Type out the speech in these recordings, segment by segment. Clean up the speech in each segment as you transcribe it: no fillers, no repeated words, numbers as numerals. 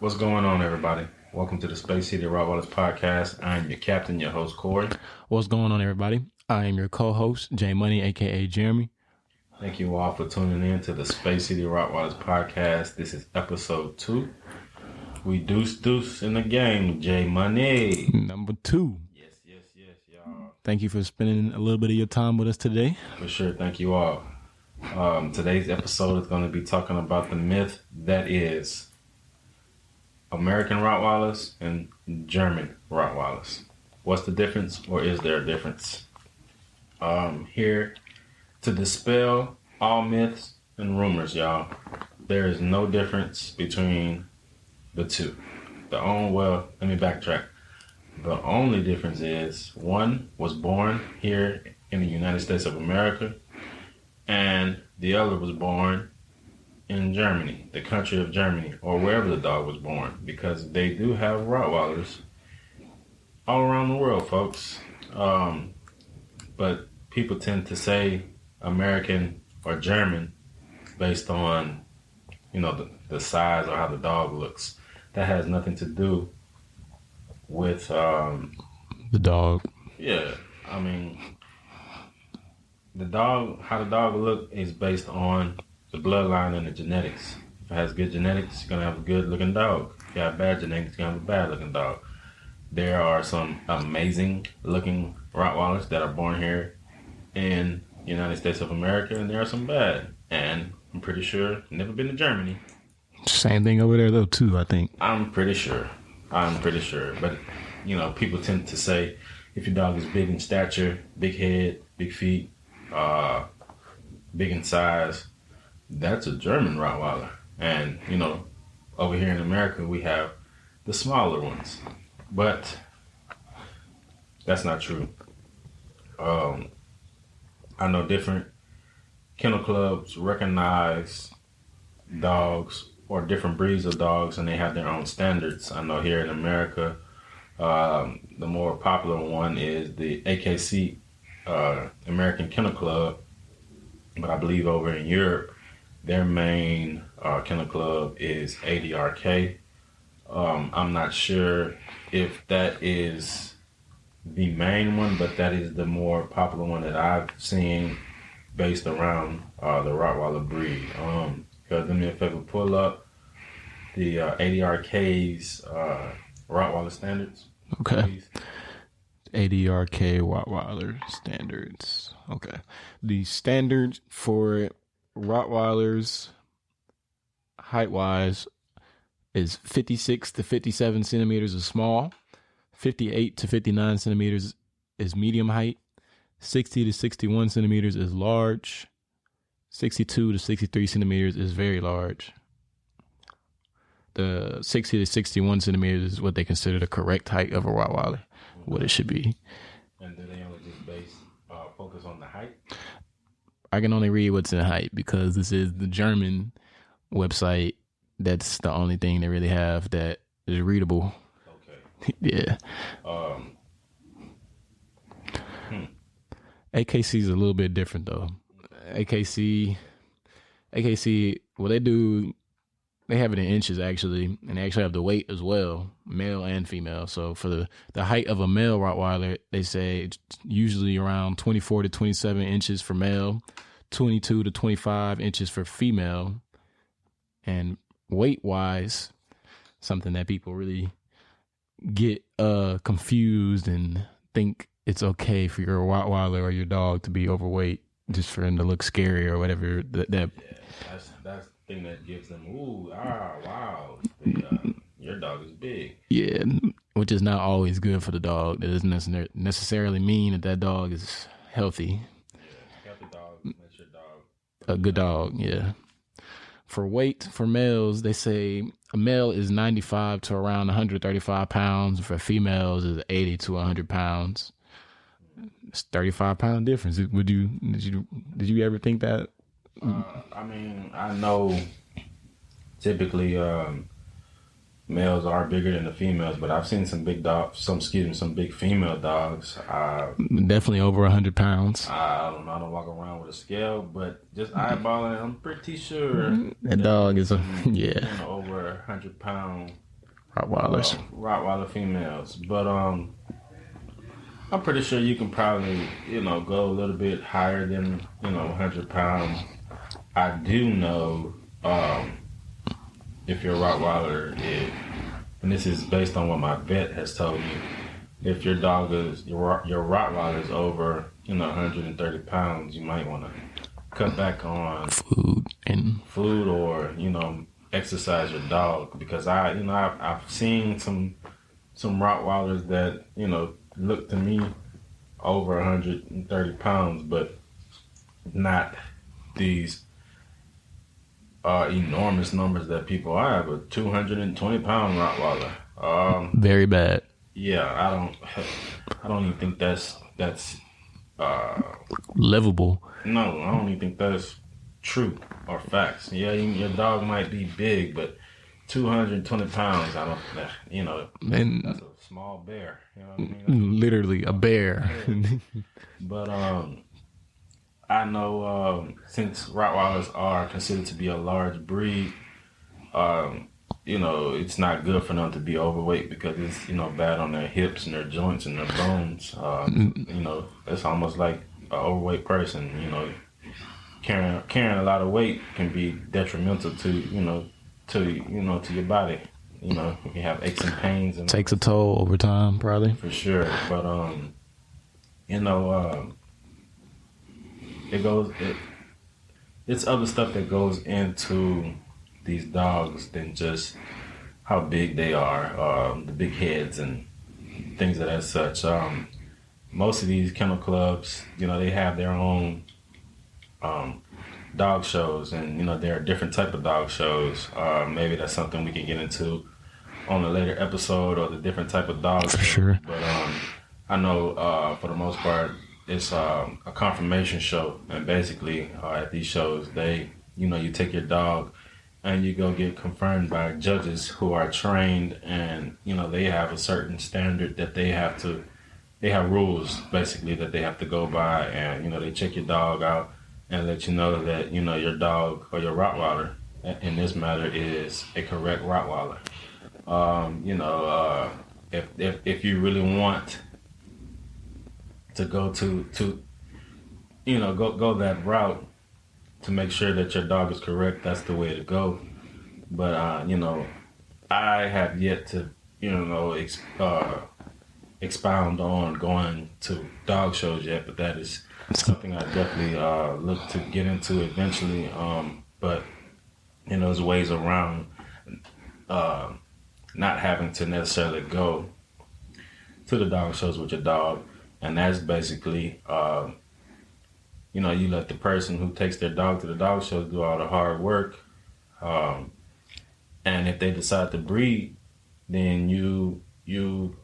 What's going on, everybody? Welcome to the Space City Rottweilers podcast. I am your captain, your host, Corey. What's going on, everybody? I am your co-host, J Money, aka Jeremy. Thank you all for tuning in to the Space City Rottweilers podcast. This is episode 2. We deuce in the game, J Money. Number 2. Yes, y'all. Thank you for spending a little bit of your time with us today. For sure, thank you all. Today's episode is going to be talking about the myth that is American Rottweilers and German Rottweilers. What's the difference, or is there a difference? Here to dispel all myths and rumors, y'all. There is no difference between the two. Let me backtrack. The only difference is one was born here in the United States of America, and the other was born in Germany, the country of Germany, or wherever the dog was born, because they do have Rottweilers all around the world, folks. But people tend to say American or German based on, the size or how the dog looks. That has nothing to do with the dog. Yeah, I mean, how the dog look is based on the bloodline and the genetics. If it has good genetics, you're gonna have a good looking dog. If you have bad genetics, you're gonna have a bad looking dog. There are some amazing looking Rottweilers that are born here in the United States of America, and there are some bad. And I'm pretty sure, never been to Germany. Same thing over there though too, I think. I'm pretty sure. But, people tend to say if your dog is big in stature, big head, big feet, big in size, that's a German Rottweiler. And, over here in America, we have the smaller ones. But that's not true. I know different kennel clubs recognize dogs or different breeds of dogs, and they have their own standards. I know here in America, the more popular one is the AKC, American Kennel Club. But I believe over in Europe, their main kennel club is ADRK. I'm not sure if that is the main one, but that is the more popular one that I've seen based around the Rottweiler breed. Because let me if I could pull up the ADRK's Rottweiler standards. Okay. Please. ADRK Rottweiler standards. Okay. The standard for Rottweilers height-wise is 56 to 57 centimeters is small, 58 to 59 centimeters is medium height, 60 to 61 centimeters is large, 62 to 63 centimeters is very large. The 60 to 61 centimeters is what they consider the correct height of a Rottweiler, what it should be. And do they only just focus on the height? I can only read what's in height because this is the German website. That's the only thing they really have that is readable. Okay. Yeah. AKC is a little bit different though. AKC, what they do, they have it in inches actually, and they actually have the weight as well, male and female. So for the height of a male Rottweiler, they say it's usually around 24 to 27 inches for male, 22 to 25 inches for female. And weight-wise, something that people really get confused and think it's okay for your Rottweiler or your dog to be overweight just for him to look scary or whatever. Yeah, that's the thing that gives them, wow, your dog is big. Yeah, which is not always good for the dog. That doesn't necessarily mean that dog is healthy. Yeah, healthy dog makes your dog a good dog, yeah. For weight, for males, they say a male is 95 to around 135 pounds. For females, is 80 to 100 pounds. It's 35-pound difference. Did you ever think that? I know typically males are bigger than the females, but I've seen some big female dogs. Definitely over 100 pounds. I don't know. I don't walk around with a scale, but just eyeballing, I'm pretty sure that dog is over 100-pound Rottweilers. Rottweiler females. But I'm pretty sure you can probably, go a little bit higher than, 100 pounds. I do know if your Rottweiler is, and this is based on what my vet has told me, if your dog is, your Rottweiler is over, 130 pounds, you might want to cut back on food or, exercise your dog. Because I've seen some Rottweilers that, look to me over 130 pounds, but not these enormous numbers that people have. A 220-pound Rottweiler. Very bad. Yeah, I don't even think that's livable. No, I don't even think that's true or facts. Yeah, your dog might be big, but 220 pounds, I don't, and that's a small bear. You know what I mean? Literally a bear. But I know since Rottweilers are considered to be a large breed, it's not good for them to be overweight because it's, bad on their hips and their joints and their bones. It's almost like an overweight person, carrying a lot of weight can be detrimental to, to your body. You can have aches and pains. And takes a toll over time, probably. For sure. But, it's other stuff that goes into these dogs than just how big they are, the big heads and things of that such. Most of these kennel clubs, they have their own dog shows, and there are different type of dog shows. Maybe that's something we can get into on a later episode, or the different type of dogs. For sure. But I know for the most part, it's a confirmation show, and basically at these shows, you take your dog and you go get confirmed by judges who are trained, and they have a certain standard that they have rules basically that they have to go by, and they check your dog out and let you know that your dog or your Rottweiler in this matter is a correct Rottweiler. If you really want to go go that route to make sure that your dog is correct, that's the way to go. But I have yet to expound on going to dog shows yet, but that is something I definitely look to get into eventually. But there's ways around not having to necessarily go to the dog shows with your dog, and that's basically you let the person who takes their dog to the dog shows do all the hard work, and if they decide to breed, then you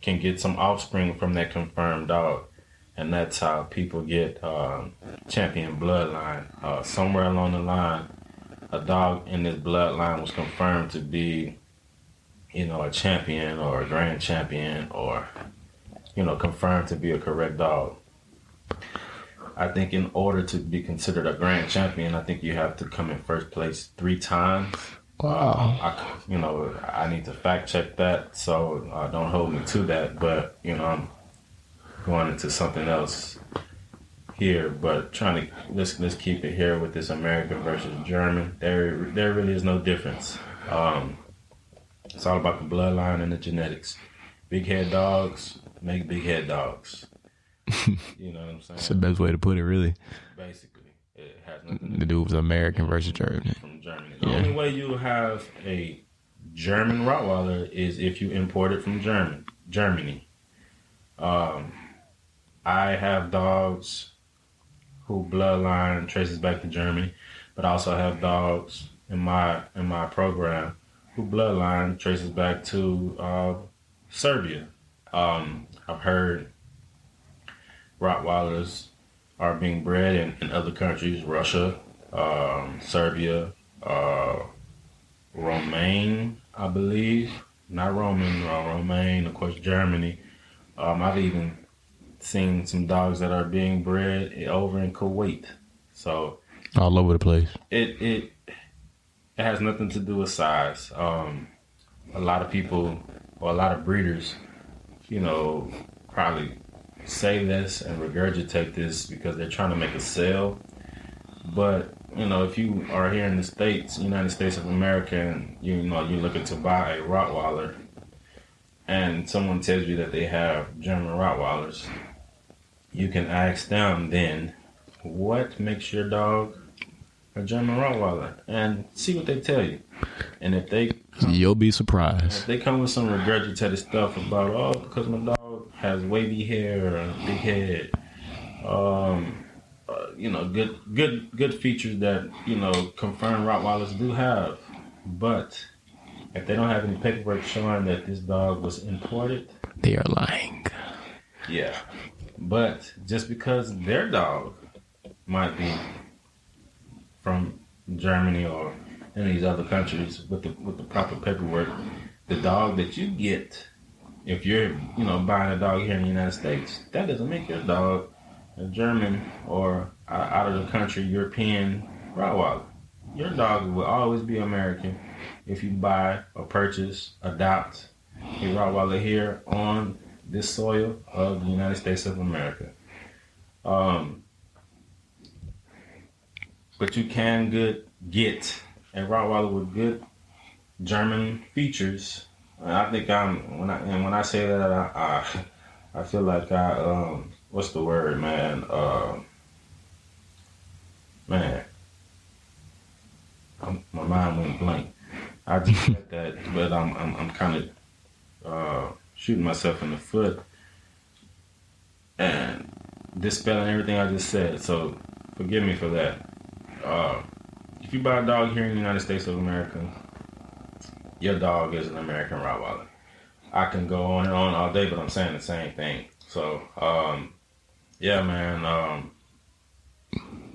can get some offspring from that confirmed dog, and that's how people get champion bloodline. Somewhere along the line, a dog in this bloodline was confirmed to be a champion or a grand champion, or confirmed to be a correct dog. I think in order to be considered a grand champion, I think you have to come in first place 3 times. Wow. I need to fact check that, so don't hold me to that. But I'm going into something else here. But let's keep it here with this American versus German. There really is no difference. It's all about the bloodline and the genetics. Big head dogs make big head dogs. You know what I'm saying? That's the best way to put it, really. Basically, it has nothing to do with American versus German. From Germany. The only way you have a German Rottweiler is if you import it from Germany. I have dogs who bloodline traces back to Germany, but I also have dogs in my program who bloodline traces back to Serbia. I've heard Rottweilers are being bred in other countries, Russia, Serbia, Romaine, I believe. Not Roman, Romaine, of course, Germany. I've even seen some dogs that are being bred over in Kuwait. So all over the place. It has nothing to do with size. A lot of people or a lot of breeders, probably say this and regurgitate this because they're trying to make a sale. But, if you are here in the States, United States of America, and you're looking to buy a Rottweiler, and someone tells you that they have German Rottweilers, you can ask them then, what makes your dog a German Rottweiler? And see what they tell you. And if they you'll be surprised. If they come with some regurgitated stuff about, because my dog has wavy hair or big head, good features that, confirmed Rottweilers do have. But if they don't have any paperwork showing that this dog was imported, they are lying. Yeah. But just because their dog might be from Germany or any of these other countries with the proper paperwork, the dog that you get, if you're buying a dog here in the United States, that doesn't make your dog a German or out of the country European Rottweiler. Your dog will always be American if you buy or purchase, adopt a Rottweiler here on this soil of the United States of America. But you can get a Rottweiler with good German features. And I think when I say that, I feel like what's the word, man? My mind went blank. I just said that, but I'm kind of shooting myself in the foot and dispelling everything I just said. So forgive me for that. If you buy a dog here in the United States of America, your dog is an American Rottweiler. I can go on and on all day, but I'm saying the same thing. So, yeah, man.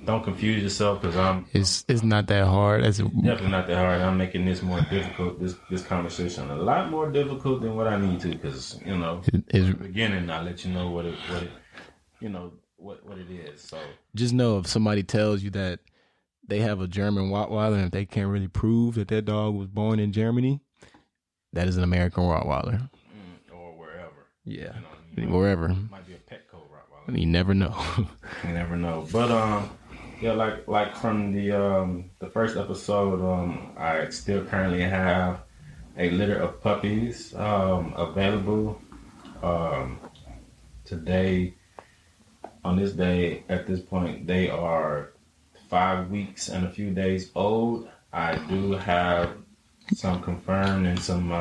Don't confuse yourself because It's not that hard. It's definitely not that hard. I'm making this more difficult. This conversation a lot more difficult than what I need to because in the beginning I let you know what it is. So just know if somebody tells you that they have a German Rottweiler and if they can't really prove that their dog was born in Germany, that is an American Rottweiler. Or wherever. Yeah, wherever. Might be a Petco Rottweiler. You never know. You never know. But yeah, like from the first episode, I still currently have a litter of puppies available. Today, on this day, at this point, they are 5 weeks and a few days old. I do have some confirmed and some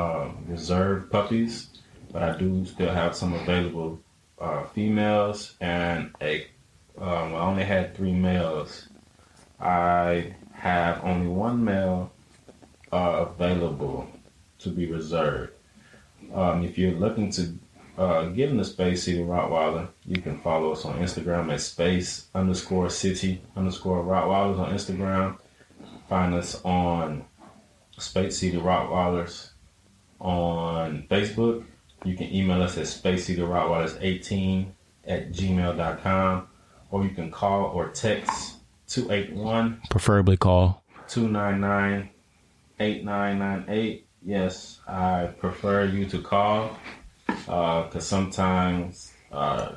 reserved puppies, but I do still have some available females and I only had 3 males. I have only 1 male available to be reserved. If you're looking to get in the Space City Rottweiler, you can follow us on Instagram at space_city_Rottweilers on Instagram. Find us on Space City Rottweilers on Facebook. You can email us at spacecityrottweilers18@gmail.com, or you can call or text 281, preferably call 299-8998. Yes, I prefer you to call because sometimes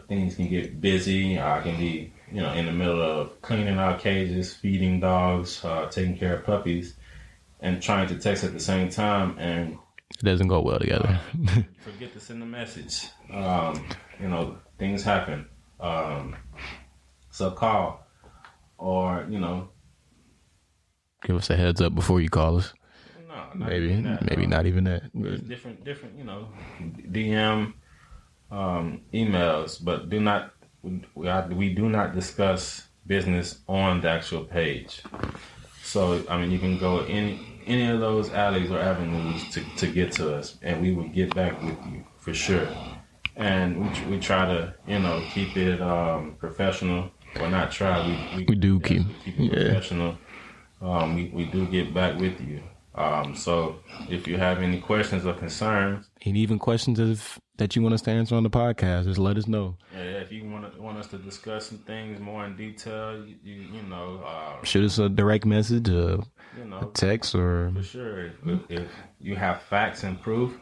things can get busy. I can be in the middle of cleaning out cages, feeding dogs, taking care of puppies, and trying to text at the same time, and it doesn't go well together. Forget to send a message. Things happen. So call or give us a heads up before you call us. No, maybe not even that. There's different DM emails, but we do not discuss business on the actual page. So you can go any of those alleys or avenues to get to us, and we will get back with you for sure. And we try to keep it professional. Well, not try. We do keep it professional. We do get back with you. So if you have any questions or concerns, and even questions that you want us to answer on the podcast, just let us know. Yeah, if you want us to discuss some things more in detail, shoot us a direct message, a text, or for sure. If you have facts and proof,